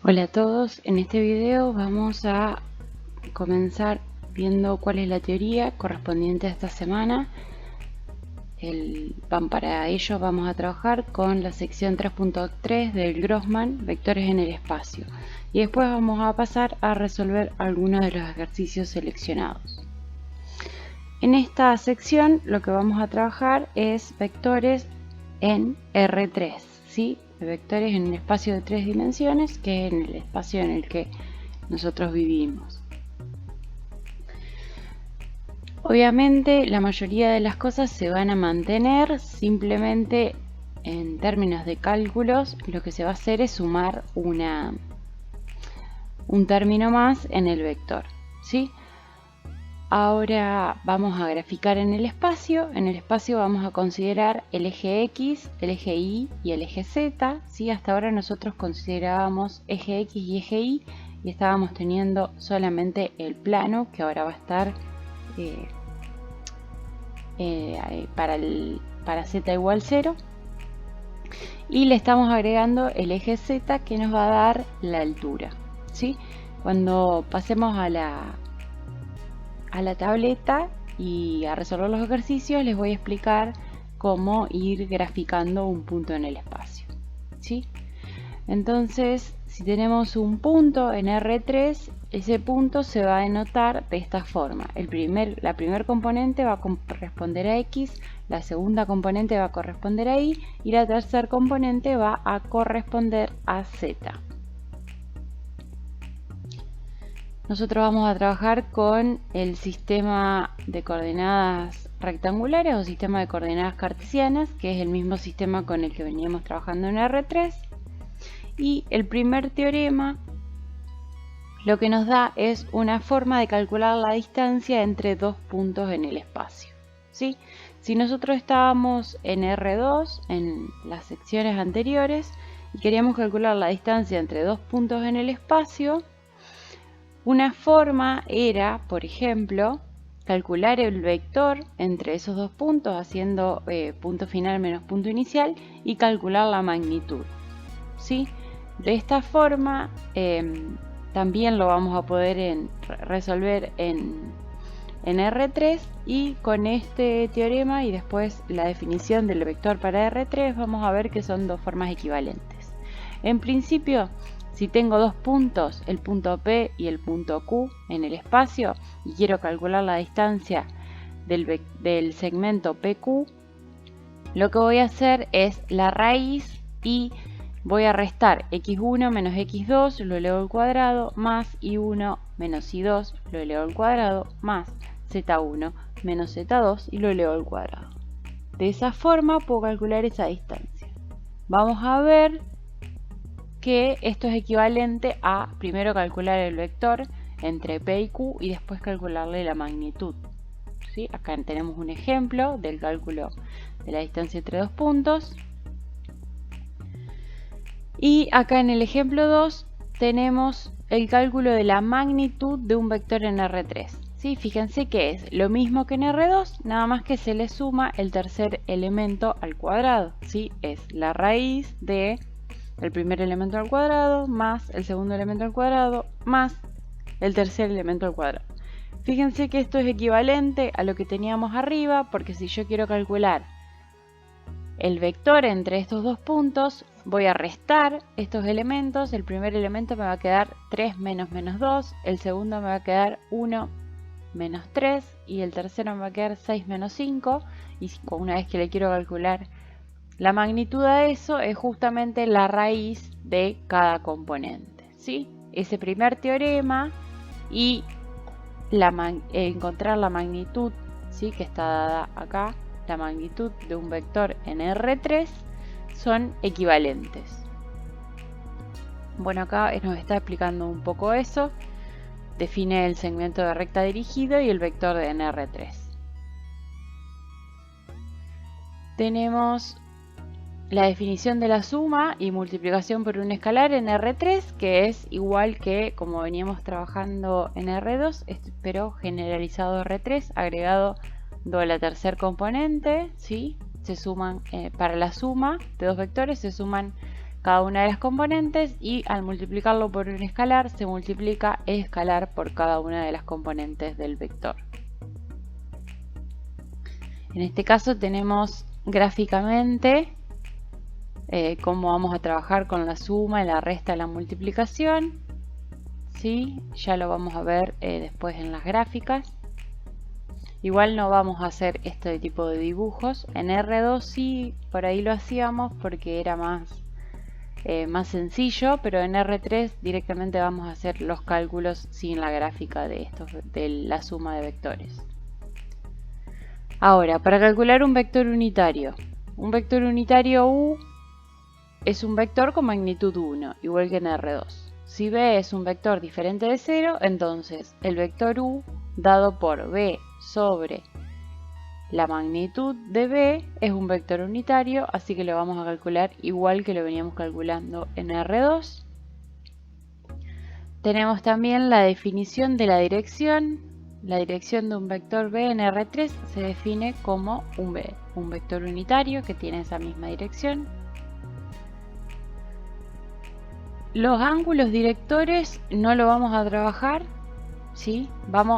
Hola a todos, en este video vamos a comenzar viendo cuál es la teoría correspondiente a esta semana. Para ello vamos a trabajar con la sección 3.3 del Grossman, vectores en el espacio. Y después vamos a pasar a resolver algunos de los ejercicios seleccionados. En esta sección lo que vamos a trabajar es vectores en R3, ¿sí? Vectores en el espacio de 3 dimensiones, que es en el espacio en el que nosotros vivimos. Obviamente la mayoría de las cosas se van a mantener, simplemente en términos de cálculos lo que se va a hacer es sumar un término más en el vector, ¿sí? Ahora vamos a graficar en el espacio. En el espacio vamos a considerar el eje X, el eje Y y el eje Z, ¿sí? Hasta ahora nosotros considerábamos eje X y eje Y y estábamos teniendo solamente el plano, que ahora va a estar para z igual 0. Y le estamos agregando el eje Z, que nos va a dar la altura, ¿sí? Cuando pasemos a la tableta y a resolver los ejercicios, les voy a explicar cómo ir graficando un punto en el espacio, ¿sí? Entonces, si tenemos un punto en R3, ese punto se va a denotar de esta forma. La primer componente va a corresponder a X, la segunda componente va a corresponder a Y y la tercera componente va a corresponder a Z. Nosotros vamos a trabajar con el sistema de coordenadas rectangulares o sistema de coordenadas cartesianas, que es el mismo sistema con el que veníamos trabajando en R3. Y el primer teorema lo que nos da es una forma de calcular la distancia entre dos puntos en el espacio, ¿sí? Si nosotros estábamos en R2 en las secciones anteriores y queríamos calcular la distancia entre dos puntos en el espacio, una forma era, por ejemplo, calcular el vector entre esos dos puntos haciendo punto final menos punto inicial y calcular la magnitud, ¿sí? De esta forma también lo vamos a poder resolver en R3, y con este teorema y después la definición del vector para R3 vamos a ver que son dos formas equivalentes. En principio, si tengo dos puntos, el punto P y el punto Q en el espacio, y quiero calcular la distancia del segmento PQ, lo que voy a hacer es la raíz y voy a restar x1 menos x2, lo elevo al cuadrado, más y1 menos y2, lo elevo al cuadrado, más z1 menos z2 y lo elevo al cuadrado. De esa forma puedo calcular esa distancia. Vamos a ver que esto es equivalente a primero calcular el vector entre P y Q y después calcularle la magnitud, ¿sí? Acá tenemos un ejemplo del cálculo de la distancia entre dos puntos. Y acá en el ejemplo 2 tenemos el cálculo de la magnitud de un vector en R3. ¿Sí? Fíjense que es lo mismo que en R2, nada más que se le suma el tercer elemento al cuadrado, ¿sí? Es la raíz de el primer elemento al cuadrado más el segundo elemento al cuadrado más el tercer elemento al cuadrado. Fíjense que esto es equivalente a lo que teníamos arriba, porque si yo quiero calcular el vector entre estos dos puntos, voy a restar estos elementos. El primer elemento me va a quedar 3 menos menos 2, el segundo me va a quedar 1 menos 3 y el tercero me va a quedar 6 menos 5. Y una vez que le quiero calcular la magnitud a eso, es justamente la raíz de cada componente, ¿sí? Ese primer teorema y encontrar la magnitud, ¿sí? Que está dada acá, la magnitud de un vector en R3, son equivalentes. Bueno, acá nos está explicando un poco eso. Define el segmento de recta dirigido y el vector en R3. Tenemos la definición de la suma y multiplicación por un escalar en R3, que es igual que como veníamos trabajando en R2, pero generalizado R3, agregado a la tercer componente, ¿sí? Se suman, para la suma de dos vectores se suman cada una de las componentes y al multiplicarlo por un escalar se multiplica el escalar por cada una de las componentes del vector. En este caso tenemos gráficamente cómo vamos a trabajar con la suma, la resta, la multiplicación. ¿Sí? Ya lo vamos a ver después en las gráficas. Igual no vamos a hacer este tipo de dibujos. En R2 sí, por ahí lo hacíamos porque era más sencillo, pero en R3 directamente vamos a hacer los cálculos sin la gráfica de la suma de vectores. Ahora, para calcular un vector unitario U es un vector con magnitud 1, igual que en R2. Si B es un vector diferente de 0, entonces el vector U dado por B sobre la magnitud de B es un vector unitario, así que lo vamos a calcular igual que lo veníamos calculando en R2. Tenemos también la definición de la dirección. La dirección de un vector B en R3 se define como un vector unitario que tiene esa misma dirección. Los ángulos directores no lo vamos a trabajar, ¿sí?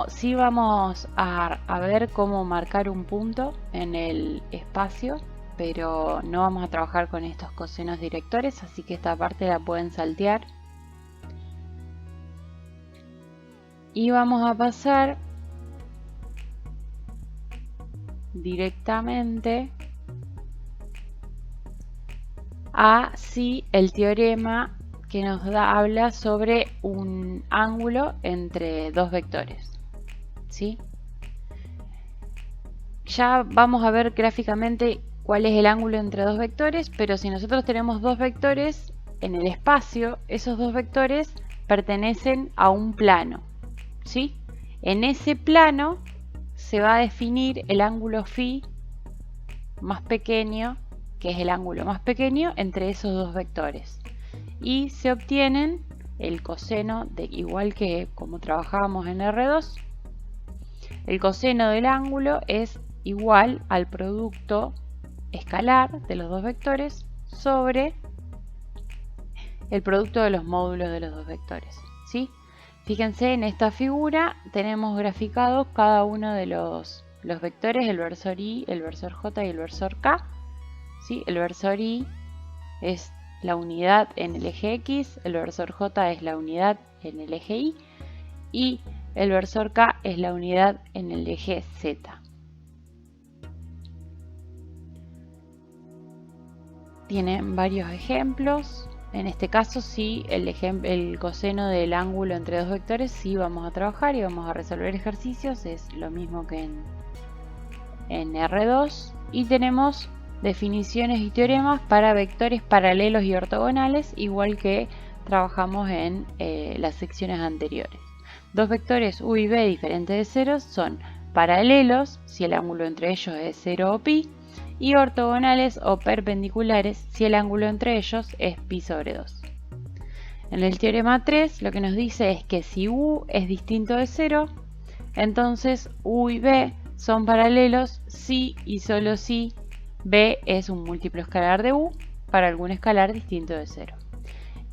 Sí vamos a ver cómo marcar un punto en el espacio, pero no vamos a trabajar con estos cosenos directores, así que esta parte la pueden saltear. Y vamos a pasar directamente a el teorema que nos habla sobre un ángulo entre dos vectores, ¿sí? Ya vamos a ver gráficamente cuál es el ángulo entre dos vectores, pero si nosotros tenemos dos vectores en el espacio, esos dos vectores pertenecen a un plano, ¿sí? En ese plano se va a definir el ángulo φ más pequeño, que es el ángulo más pequeño entre esos dos vectores. Y se obtienen el coseno, igual que como trabajábamos en R2, el coseno del ángulo es igual al producto escalar de los dos vectores sobre el producto de los módulos de los dos vectores, ¿sí? Fíjense, en esta figura tenemos graficados cada uno de los vectores, el versor Y, el versor J y el versor K, ¿sí? El versor Y es la unidad en el eje X, el versor J es la unidad en el eje Y y el versor K es la unidad en el eje Z. Tienen varios ejemplos. En este caso sí, el coseno del ángulo entre dos vectores sí vamos a trabajar y vamos a resolver ejercicios. Es lo mismo que en R2. Y tenemos definiciones y teoremas para vectores paralelos y ortogonales, igual que trabajamos en las secciones anteriores. Dos vectores U y B diferentes de 0 son paralelos si el ángulo entre ellos es 0 o pi, y ortogonales o perpendiculares si el ángulo entre ellos es pi sobre 2. En el teorema 3 lo que nos dice es que si U es distinto de 0, entonces U y B son paralelos si y solo si B es un múltiplo escalar de U para algún escalar distinto de 0.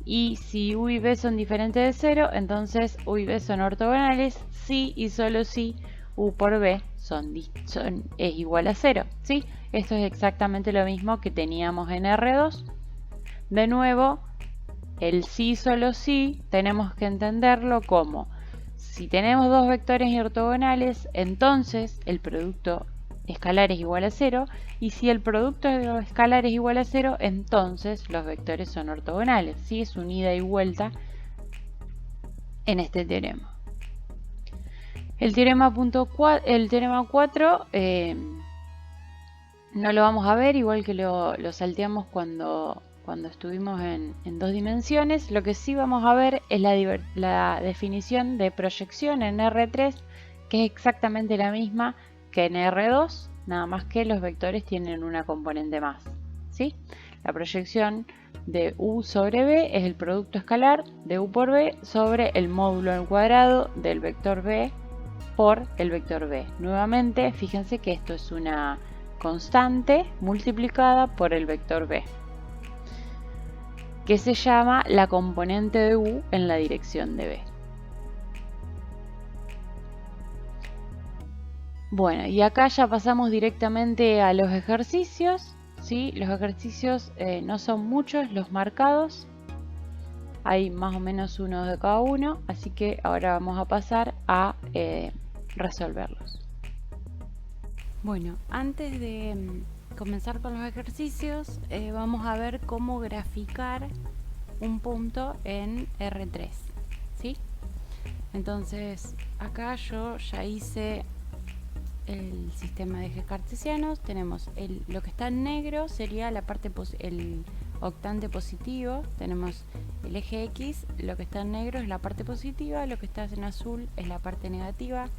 Y si U y B son diferentes de 0, entonces U y B son ortogonales si y solo si U por B es igual a 0, ¿sí? Esto es exactamente lo mismo que teníamos en R2. De nuevo, el si solo si tenemos que entenderlo como si tenemos dos vectores ortogonales, entonces el producto escalar es igual a 0, y si el producto de los escalares es igual a 0, entonces los vectores son ortogonales, ¿sí? Es un ida y vuelta en este teorema. El teorema 4 no lo vamos a ver, igual que lo salteamos cuando estuvimos en dos dimensiones. Lo que sí vamos a ver es la definición de proyección en R3, que es exactamente la misma que en R2, nada más que los vectores tienen una componente más, ¿sí? La proyección de U sobre B es el producto escalar de U por B sobre el módulo al cuadrado del vector B por el vector B. Nuevamente, fíjense que esto es una constante multiplicada por el vector B, que se llama la componente de U en la dirección de B. Bueno, y acá ya pasamos directamente a los ejercicios, ¿sí? Los ejercicios no son muchos los marcados, hay más o menos uno de cada uno, así que ahora vamos a pasar a resolverlos. Bueno, antes de comenzar con los ejercicios, vamos a ver cómo graficar un punto en R3, ¿sí? Entonces, acá yo ya hice el sistema de ejes cartesianos. Tenemos lo que está en negro sería la parte el octante positivo. Tenemos el eje X, lo que está en negro es la parte positiva, lo que está en azul es la parte negativa.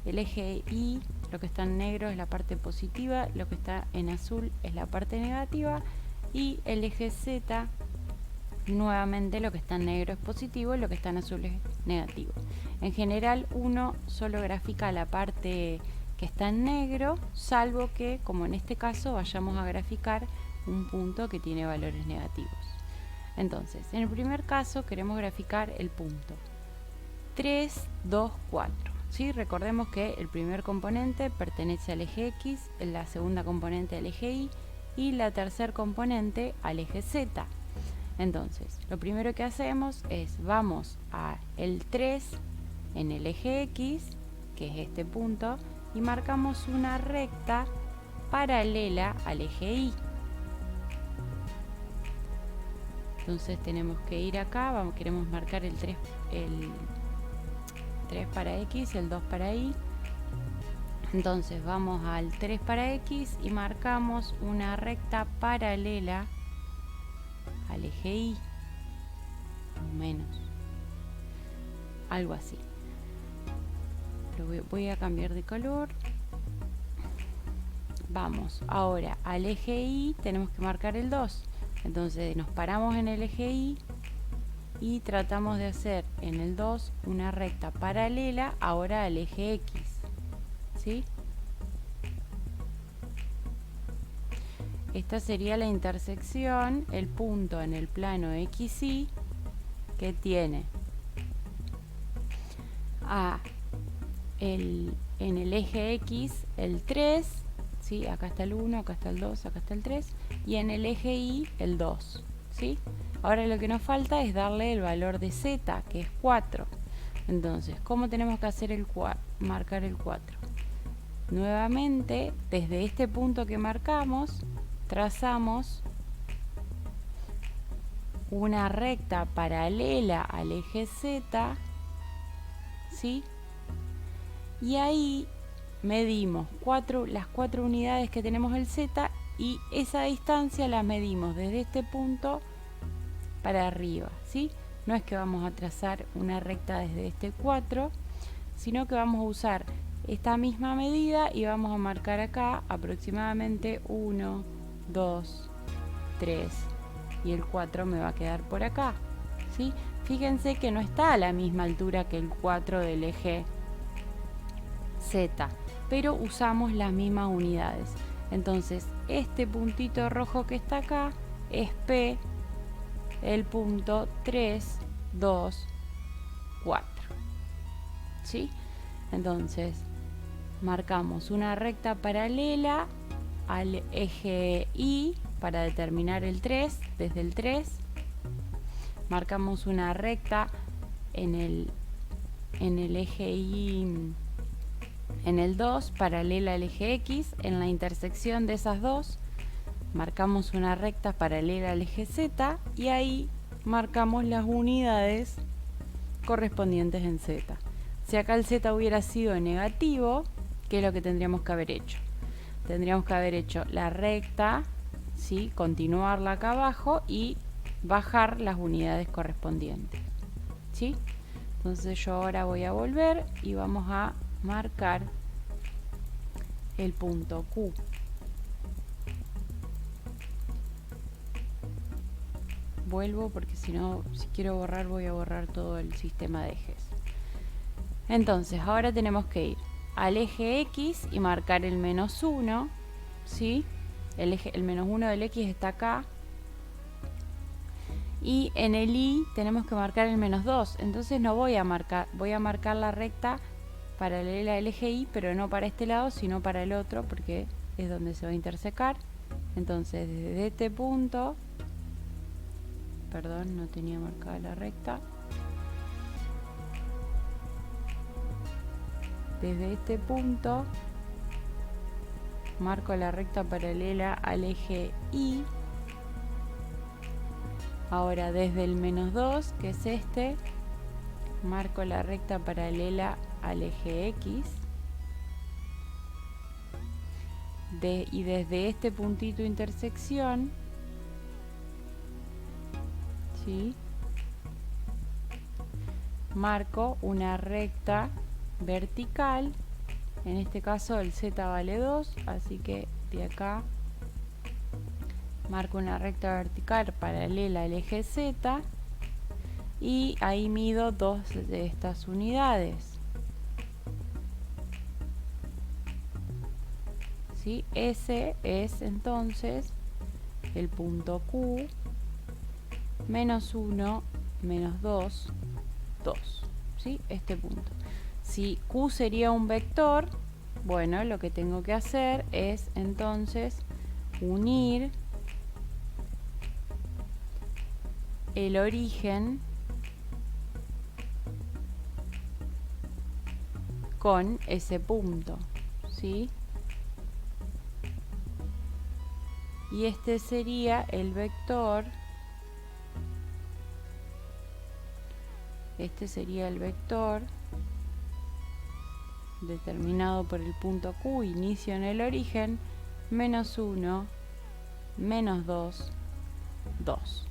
El eje Y, lo que está en negro es la parte positiva, lo que está en azul es la parte negativa. Y el eje Z, nuevamente lo que está en negro es positivo, lo que está en azul es negativo. En general uno solo grafica la parte que está en negro, salvo que, como en este caso, vayamos a graficar un punto que tiene valores negativos. Entonces, en el primer caso queremos graficar el punto 3, 2, 4. ¿Sí? Recordemos que el primer componente pertenece al eje X, la segunda componente al eje Y la tercer componente al eje Z. Entonces, lo primero que hacemos es, vamos a el 3 en el eje X, que es este punto, y marcamos una recta paralela al eje Y. Entonces tenemos que ir acá, queremos marcar el 3 para X, el 2 para Y. Entonces vamos al 3 para X y marcamos una recta paralela al eje Y, o menos, algo así. Voy a cambiar de color. Vamos ahora al eje Y, tenemos que marcar el 2. Entonces nos paramos en el eje Y y tratamos de hacer en el 2 una recta paralela ahora al eje X, ¿sí? Esta sería la intersección, el punto en el plano XY que tiene en el eje X el 3, ¿sí? Acá está el 1, acá está el 2, acá está el 3, y en el eje Y el 2, ¿sí? Ahora lo que nos falta es darle el valor de Z, que es 4. Entonces, ¿cómo tenemos que hacer marcar el 4? Nuevamente, desde este punto que marcamos, trazamos una recta paralela al eje Z, ¿sí? Y ahí medimos las 4 unidades que tenemos el Z, y esa distancia la medimos desde este punto para arriba, ¿sí? No es que vamos a trazar una recta desde este 4, sino que vamos a usar esta misma medida y vamos a marcar acá aproximadamente 1, 2, 3 y el 4 me va a quedar por acá, ¿sí? Fíjense que no está a la misma altura que el 4 del eje Z, pero usamos las mismas unidades. Entonces este puntito rojo que está acá es P, el punto 3, 2, 4, ¿sí? Entonces marcamos una recta paralela al eje Y para determinar el 3, desde el 3 marcamos una recta en el eje Y, en el 2, paralela al eje X. En la intersección de esas dos marcamos una recta paralela al eje Z, y ahí marcamos las unidades correspondientes en Z. Si acá el Z hubiera sido negativo, ¿qué es lo que tendríamos que haber hecho? Tendríamos que haber hecho la recta, ¿sí? Continuarla acá abajo y bajar las unidades correspondientes, ¿sí? Entonces yo ahora voy a volver y vamos a marcar el punto Q. Vuelvo porque si no, si quiero borrar, voy a borrar todo el sistema de ejes. Entonces ahora tenemos que ir al eje X y marcar el menos 1, ¿sí? El menos 1 del X está acá. y en el Y tenemos que marcar el -2, entonces no voy a marcar, voy a marcar la recta paralela al eje Y, pero no para este lado, sino para el otro, porque es donde se va a intersecar. Entonces desde este punto, perdón, no tenía marcada la recta, desde este punto marco la recta paralela al eje Y. Ahora desde el -2, que es este, marco la recta paralela al eje X. Y desde este puntito de intersección, ¿sí?, marco una recta vertical. En este caso el Z vale 2, así que de acá marco una recta vertical paralela al eje Z y ahí mido 2 de estas unidades. ¿Sí? Ese es entonces el punto Q, -1, -2, 2. ¿Sí? Este punto. Si Q sería un vector, bueno, lo que tengo que hacer es entonces unir el origen con ese punto, ¿sí? Y este sería el vector, determinado por el punto Q, inicio en el origen, -1, -2, 2.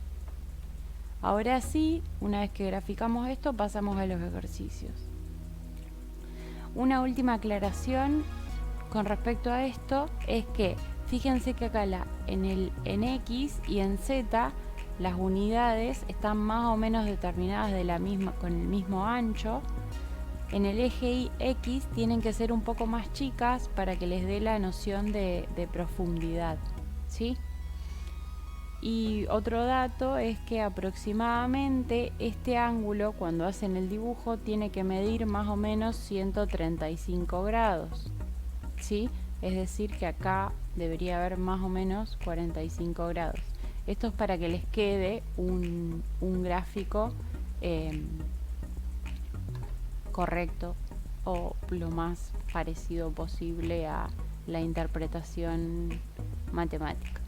Ahora sí, una vez que graficamos esto, pasamos a los ejercicios. Una última aclaración con respecto a esto es que fíjense que acá en X y en Z las unidades están más o menos determinadas con el mismo ancho. En el eje Y X tienen que ser un poco más chicas para que les dé la noción de profundidad, ¿sí? Y otro dato es que aproximadamente este ángulo, cuando hacen el dibujo, tiene que medir más o menos 135 grados, ¿sí? Es decir que acá debería haber más o menos 45 grados. Esto es para que les quede un gráfico correcto o lo más parecido posible a la interpretación matemática.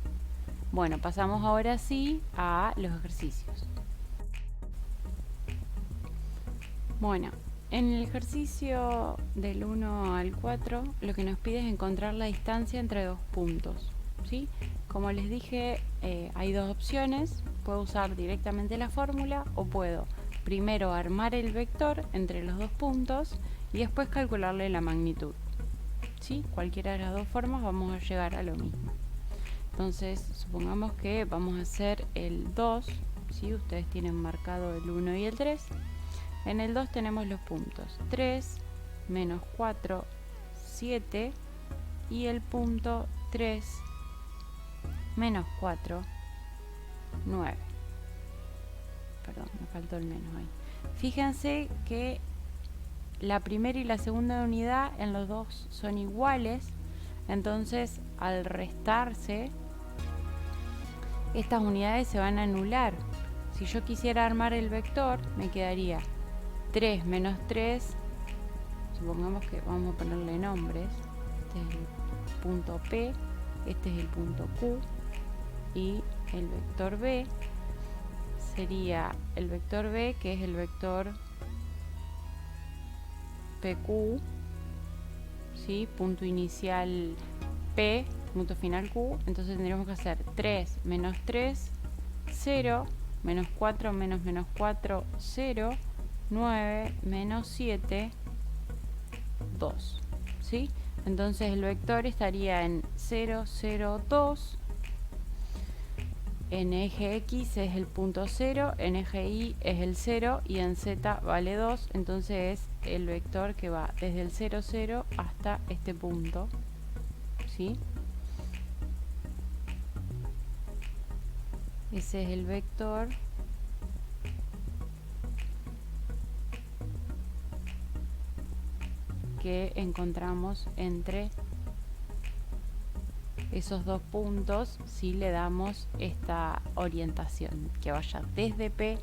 Bueno, pasamos ahora sí a los ejercicios. Bueno, en el ejercicio del 1 al 4 lo que nos pide es encontrar la distancia entre dos puntos, ¿sí? Como les dije, hay dos opciones. Puedo usar directamente la fórmula o puedo primero armar el vector entre los dos puntos y después calcularle la magnitud, ¿sí? Cualquiera de las dos formas vamos a llegar a lo mismo. Entonces, supongamos que vamos a hacer el 2, ¿sí? Ustedes tienen marcado el 1 y el 3. En el 2 tenemos los puntos 3, -4, 7 y el punto 3, -4, 9. Perdón, me faltó el menos ahí. Fíjense que la primera y la segunda unidad en los dos son iguales, entonces al restarse estas unidades se van a anular. Si yo quisiera armar el vector, me quedaría 3 menos 3, supongamos que vamos a ponerle nombres. Este es el punto P, este es el punto Q y el vector B sería el vector B, que es el vector PQ, ¿sí? Punto inicial P, punto final Q. Entonces tendríamos que hacer 3 menos 3, 0, menos 4 menos menos 4, 0, 9 menos 7, 2, ¿sí? Entonces el vector estaría en 0, 0, 2. En eje X es el punto 0, en eje Y es el 0 y en Z vale 2. Entonces es el vector que va desde el 0, 0 hasta este punto, ¿sí? Ese es el vector que encontramos entre esos dos puntos si le damos esta orientación, que vaya desde P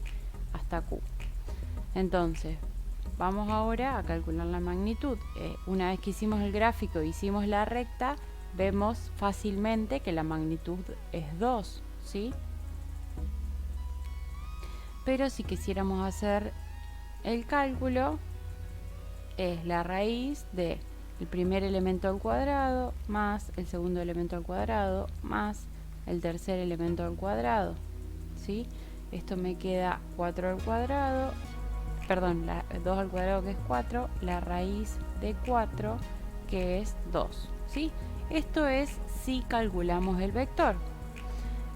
hasta Q. Entonces, vamos ahora a calcular la magnitud. Una vez que hicimos el gráfico e hicimos la recta, vemos fácilmente que la magnitud es 2, ¿sí? Pero si quisiéramos hacer el cálculo, es la raíz de el primer elemento al cuadrado más el segundo elemento al cuadrado más el tercer elemento al cuadrado, ¿sí? Esto me queda 4 al cuadrado, perdón, 2 al cuadrado, que es 4, la raíz de 4, que es 2, ¿sí? Esto es si calculamos el vector.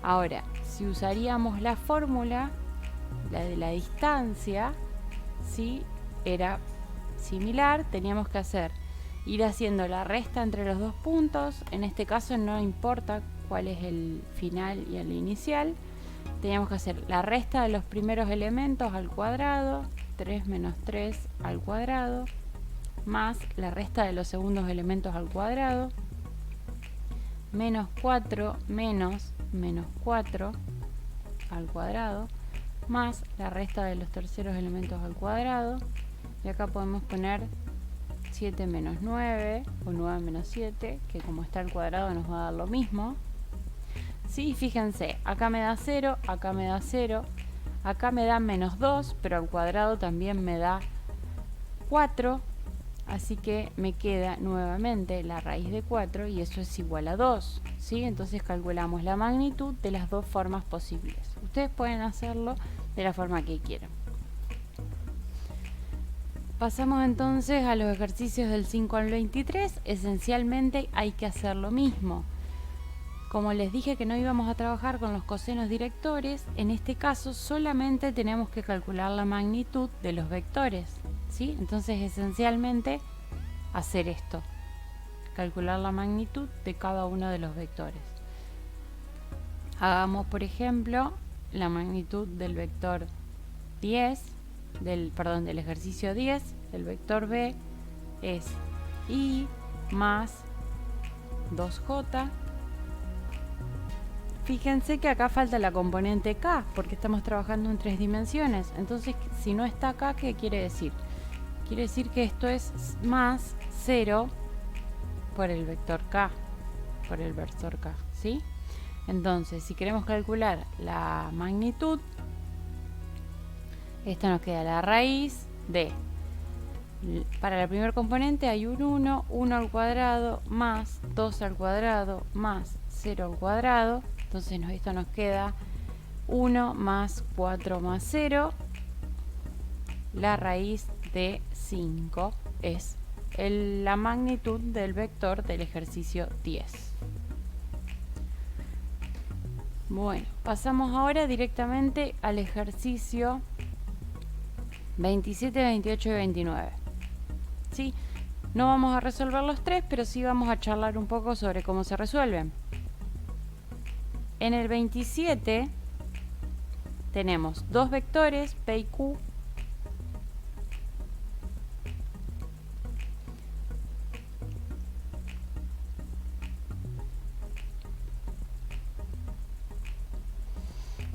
Ahora, si usaríamos la fórmula, la de la distancia, ¿sí? Era similar, teníamos que ir haciendo la resta entre los dos puntos. En este caso no importa cuál es el final y el inicial. Teníamos que hacer la resta de los primeros elementos al cuadrado, 3 menos 3 al cuadrado, más la resta de los segundos elementos al cuadrado, menos 4 menos 4 al cuadrado, más la resta de los terceros elementos al cuadrado. Y acá podemos poner 7 menos 9 o 9 menos 7, que como está al cuadrado nos va a dar lo mismo. Sí, fíjense, acá me da 0, acá me da 0, acá me da menos 2, pero al cuadrado también me da 4, así que me queda nuevamente la raíz de 4 y eso es igual a 2, ¿sí? Entonces calculamos la magnitud de las dos formas posibles. Ustedes pueden hacerlo de la forma que quieran. Pasamos entonces a los ejercicios del 5 al 23. Esencialmente hay que hacer lo mismo. Como les dije que no íbamos a trabajar con los cosenos directores, en este caso solamente tenemos que calcular la magnitud de los vectores, ¿sí? Entonces esencialmente hacer esto, calcular la magnitud de cada uno de los vectores. Hagamos por ejemplo la magnitud del vector 10, del ejercicio 10, del vector B es I más 2J. Fíjense que acá falta la componente K, porque estamos trabajando en 3 dimensiones. Entonces, si no está acá, ¿qué quiere decir? Quiere decir que esto es más 0 por el vector K, ¿sí? Entonces, si queremos calcular la magnitud, esto nos queda la raíz de, para la primer componente hay un 1, 1 al cuadrado, más 2 al cuadrado, más 0 al cuadrado. Entonces esto nos queda 1 más 4 más 0. La raíz de 5 es la magnitud del vector del ejercicio 10. Bueno, pasamos ahora directamente al ejercicio 27, 28 y 29. ¿Sí? No vamos a resolver los tres, pero sí vamos a charlar un poco sobre cómo se resuelven. En el 27 tenemos dos vectores, P y Q.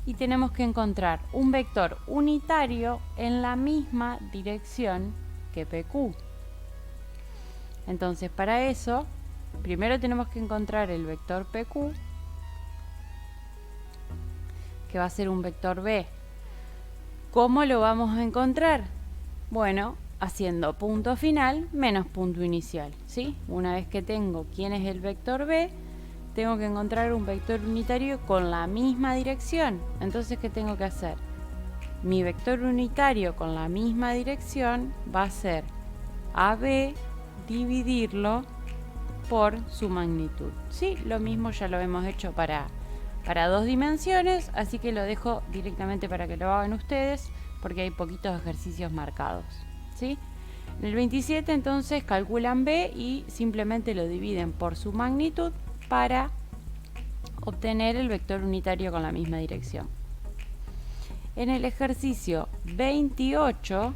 Y tenemos que encontrar un vector unitario en la misma dirección que PQ. Entonces, para eso, primero tenemos que encontrar el vector PQ, que va a ser un vector B. ¿Cómo lo vamos a encontrar? Bueno, haciendo punto final menos punto inicial, ¿sí? Una vez que tengo quién es el vector B, tengo que encontrar un vector unitario con la misma dirección. Entonces, ¿qué tengo que hacer? Mi vector unitario con la misma dirección va a ser AB dividirlo por su magnitud. Sí, lo mismo ya lo hemos hecho para 2 dimensiones, así que lo dejo directamente para que lo hagan ustedes, porque hay poquitos ejercicios marcados, ¿sí? En el 27 entonces calculan B y simplemente lo dividen por su magnitud para obtener el vector unitario con la misma dirección. En el ejercicio 28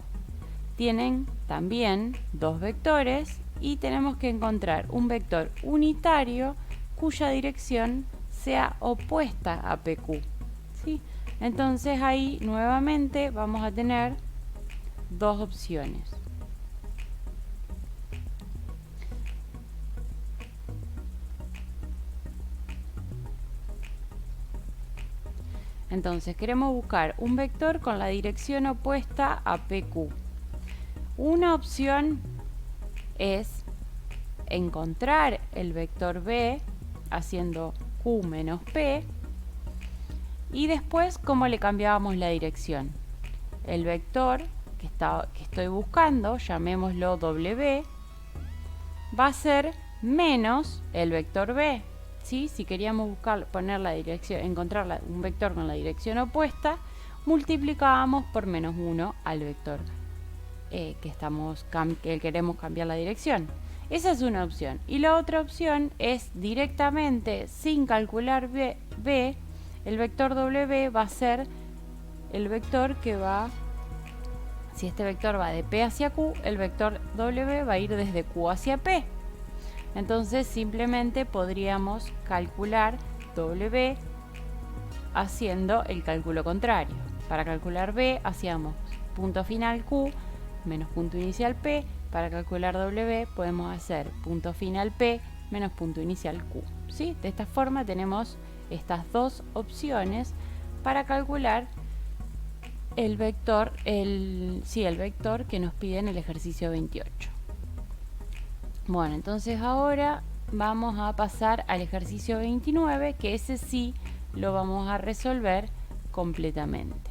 tienen también dos vectores y tenemos que encontrar un vector unitario cuya dirección sea opuesta a PQ, ¿sí? Entonces ahí nuevamente vamos a tener dos opciones. Entonces queremos buscar un vector con la dirección opuesta a PQ. Una opción es encontrar el vector B haciendo Q menos P y después cómo le cambiábamos la dirección. El vector que estoy buscando, llamémoslo W, va a ser menos el vector B. ¿Sí? Si queríamos poner la dirección, encontrar un vector con la dirección opuesta, multiplicábamos por menos 1 al vector que queremos cambiar la dirección. Esa es una opción. Y la otra opción es directamente, sin calcular B, el vector W va a ser el vector que va, si este vector va de P hacia Q, el vector W va a ir desde Q hacia P. Entonces simplemente podríamos calcular W haciendo el cálculo contrario. Para calcular B hacíamos punto final Q menos punto inicial P. Para calcular W podemos hacer punto final P menos punto inicial Q, ¿sí? De esta forma tenemos estas dos opciones para calcular el vector, el vector que nos pide en el ejercicio 28. Bueno, entonces ahora vamos a pasar al ejercicio 29, que ese sí lo vamos a resolver completamente.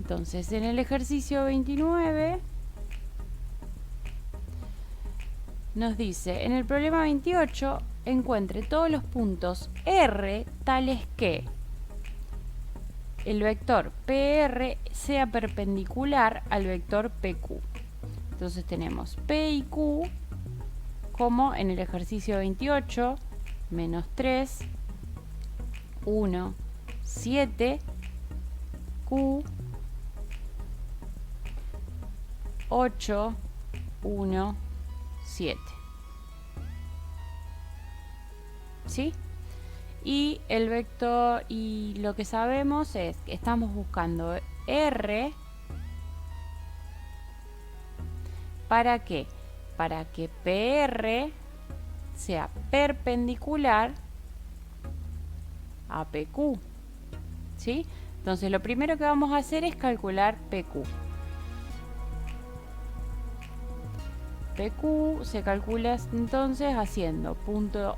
Entonces, en el ejercicio 29 nos dice, en el problema 28, encuentre todos los puntos R tales que el vector PR sea perpendicular al vector PQ. Entonces tenemos P y Q como en el ejercicio 28, menos 3, 1, 7, Q, 8, 1, 7. ¿Sí? Y el vector, y lo que sabemos es que estamos buscando R. ¿Para qué? Para que PR sea perpendicular a PQ. ¿Sí? Entonces lo primero que vamos a hacer es calcular PQ. PQ se calcula entonces haciendo punto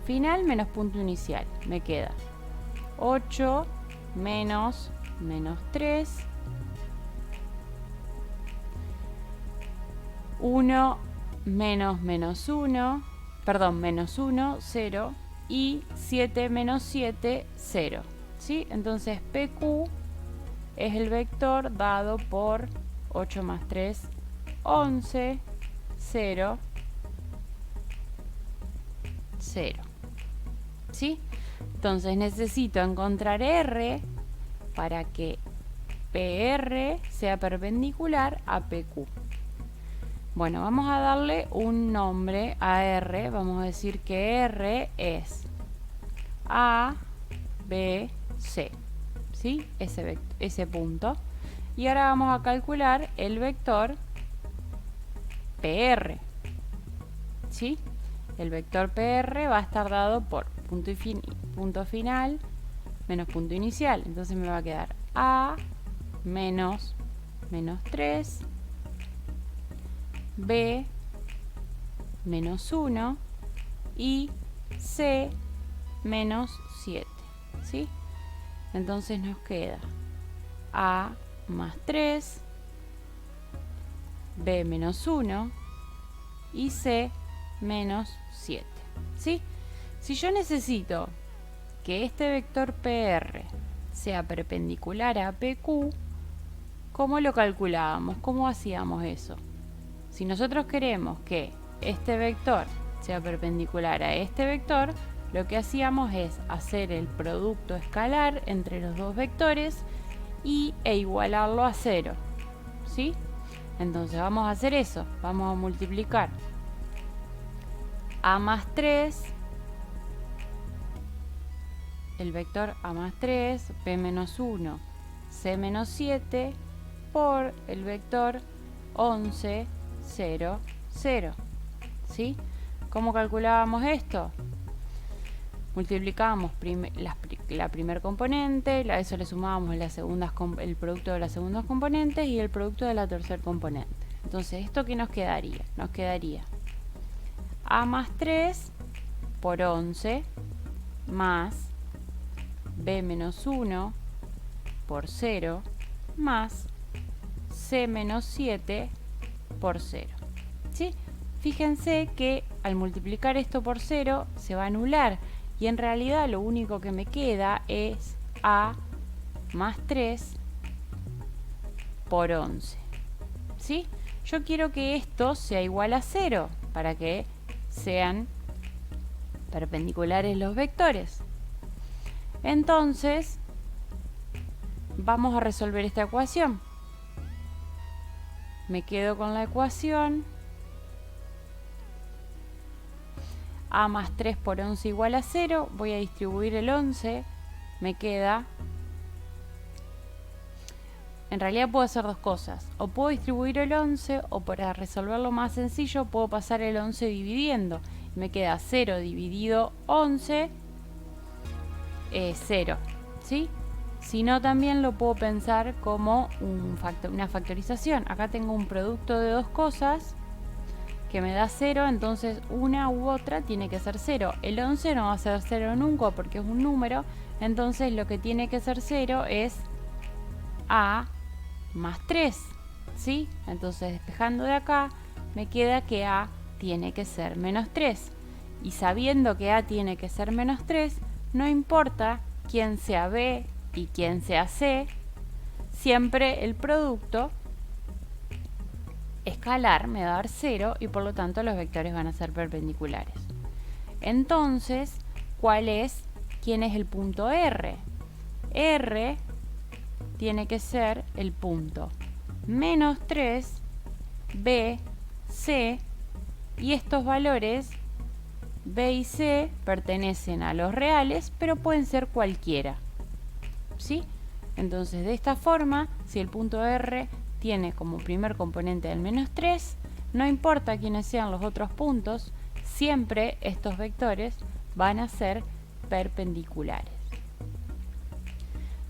final menos punto inicial. Me queda 8 menos 3, 1 menos 1, perdón, menos 1, 0 y 7 menos 7, 0. ¿Sí? Entonces PQ es el vector dado por 8 más 3, 11, 0, 0. ¿Sí? Entonces necesito encontrar R para que PR sea perpendicular a PQ. Bueno, vamos a darle un nombre a R. Vamos a decir que R es A, B, C. ¿Sí? Ese punto. Y ahora vamos a calcular el vector PR. ¿Sí? El vector PR va a estar dado por punto final menos punto inicial. Entonces me va a quedar A menos 3, B menos 1 y C menos 7. ¿Sí? Entonces nos queda A más 3, B menos 1 y C menos 7. ¿Sí? Si yo necesito que este vector PR sea perpendicular a PQ, ¿cómo lo calculábamos? ¿Cómo hacíamos eso? Si nosotros queremos que este vector sea perpendicular a este vector, lo que hacíamos es hacer el producto escalar entre los dos vectores e igualarlo a 0, ¿sí? Entonces vamos a hacer eso, vamos a multiplicar a más 3, el vector a más 3, b menos 1, c menos 7, por el vector 11, 0, 0, ¿sí? ¿Cómo calculábamos esto? Multiplicábamos la primer componente, a eso le sumábamos el producto de las segundas componentes y el producto de la tercer componente. Entonces, ¿esto qué nos quedaría? Nos quedaría a más 3 por 11 más b menos 1 por 0 más c menos 7 por 0, ¿sí? Fíjense que al multiplicar esto por 0 se va a anular y en realidad lo único que me queda es a más 3 por 11, ¿sí? Yo quiero que esto sea igual a 0 para que sean perpendiculares los vectores. Entonces, vamos a resolver esta ecuación. Me quedo con la ecuación a más 3 por 11 igual a 0. Voy a distribuir el 11. Me queda... En realidad puedo hacer dos cosas. O puedo distribuir el 11 o para resolverlo más sencillo puedo pasar el 11 dividiendo. Me queda 0 dividido 11, 0. ¿Sí? Si no, también lo puedo pensar como una factorización. Acá tengo un producto de dos cosas que me da 0, entonces una u otra tiene que ser 0. El 11 no va a ser 0 nunca porque es un número, entonces lo que tiene que ser 0 es a más 3, ¿sí? Entonces despejando de acá me queda que a tiene que ser menos 3. Y sabiendo que a tiene que ser menos 3, no importa quién sea b y quién sea c, siempre el producto escalar me va a dar 0 y por lo tanto los vectores van a ser perpendiculares. Entonces, ¿quién es el punto R? R tiene que ser el punto menos 3, B, C, y estos valores B y C pertenecen a los reales, pero pueden ser cualquiera, ¿sí? Entonces, de esta forma, si el punto R tiene como primer componente el menos 3, no importa quiénes sean los otros puntos, siempre estos vectores van a ser perpendiculares.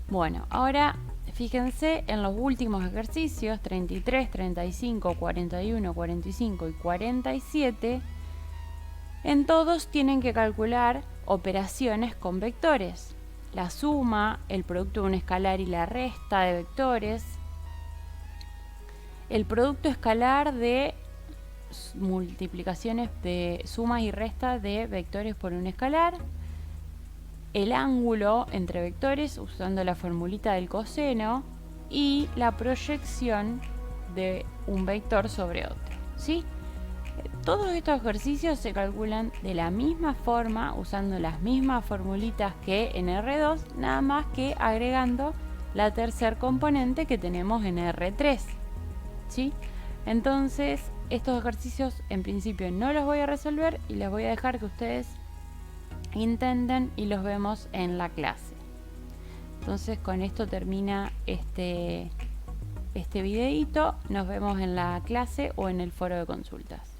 Bueno, ahora fíjense en los últimos ejercicios, 33, 35, 41, 45 y 47. En todos tienen que calcular operaciones con vectores. La suma, el producto de un escalar y la resta de vectores, el producto escalar de multiplicaciones de sumas y restas de vectores por un escalar, el ángulo entre vectores usando la formulita del coseno y la proyección de un vector sobre otro, ¿sí? Todos estos ejercicios se calculan de la misma forma usando las mismas formulitas que en R2, nada más que agregando la tercer componente que tenemos en R3, ¿sí? Entonces, estos ejercicios en principio no los voy a resolver y les voy a dejar que ustedes intenten y los vemos en la clase. Entonces, con esto termina este videíto. Nos vemos en la clase o en el foro de consultas.